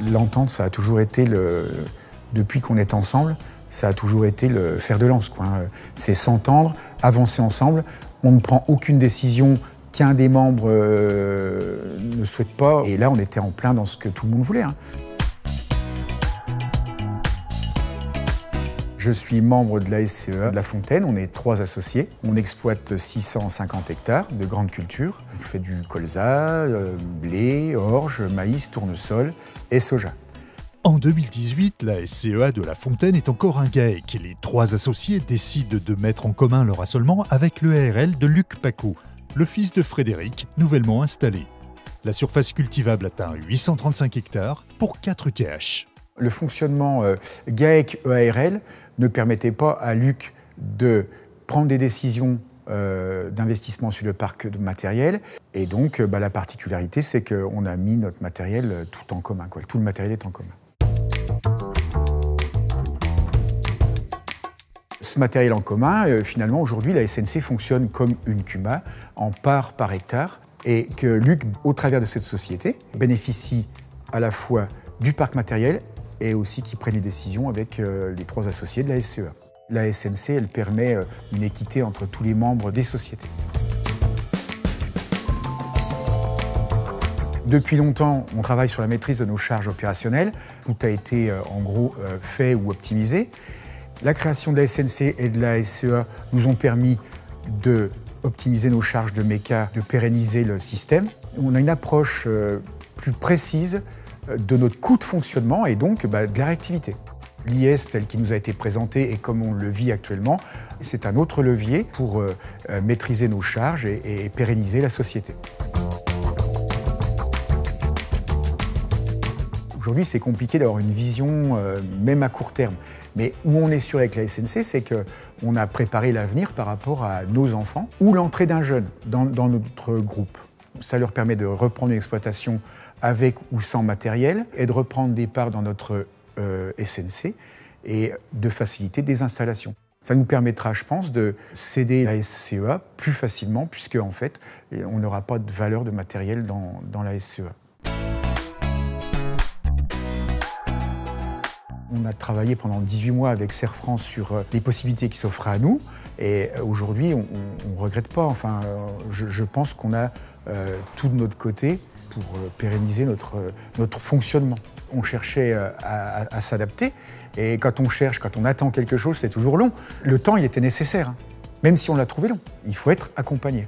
L'entente, ça a toujours été, depuis qu'on est ensemble, ça a toujours été le fer de lance, quoi. C'est s'entendre, avancer ensemble. On ne prend aucune décision qu'un des membres ne souhaite pas. Et là, on était en plein dans ce que tout le monde voulait. Je suis membre de la SCEA de La Fontaine, on est 3 associés. On exploite 650 hectares de grandes cultures. On fait du colza, blé, orge, maïs, tournesol et soja. En 2018, la SCEA de La Fontaine est encore un GAEC. Les 3 associés décident de mettre en commun leur assolement avec le ARL de Luc Paco, le fils de Frédéric, nouvellement installé. La surface cultivable atteint 835 hectares pour 4 TH. Le fonctionnement GAEC-EARL ne permettait pas à Luc de prendre des décisions d'investissement sur le parc de matériel. Et donc, la particularité, c'est qu'on a mis notre matériel tout en commun, quoi. Tout le matériel est en commun. Ce matériel en commun, finalement, aujourd'hui, la SNC fonctionne comme une CUMA, en part par hectare, et que Luc, au travers de cette société, bénéficie à la fois du parc matériel et aussi qui prenne les décisions avec les 3 associés de la SCEA. La SNC, elle permet une équité entre tous les membres des sociétés. Depuis longtemps, on travaille sur la maîtrise de nos charges opérationnelles. Tout a été en gros fait ou optimisé. La création de la SNC et de la SCEA nous ont permis d'optimiser nos charges de méca, de pérenniser le système. On a une approche plus précise de notre coût de fonctionnement et donc de la réactivité. L'IS tel qu'il nous a été présenté et comme on le vit actuellement, c'est un autre levier pour maîtriser nos charges et pérenniser la société. Aujourd'hui, c'est compliqué d'avoir une vision, même à court terme. Mais où on est sûr avec la SNC, c'est qu'on a préparé l'avenir par rapport à nos enfants ou l'entrée d'un jeune dans notre groupe. Ça leur permet de reprendre une exploitation avec ou sans matériel et de reprendre des parts dans notre SNC et de faciliter des installations. Ça nous permettra, je pense, de céder la SCEA plus facilement puisque, en fait, on n'aura pas de valeur de matériel dans la SCEA. On a travaillé pendant 18 mois avec Serre France sur les possibilités qui s'offraient à nous et aujourd'hui, on ne regrette pas. Enfin, je pense qu'on a tout de notre côté pour pérenniser notre fonctionnement. On cherchait à s'adapter et quand on attend quelque chose, c'est toujours long. Le temps, il était nécessaire, même si on l'a trouvé long. Il faut être accompagné.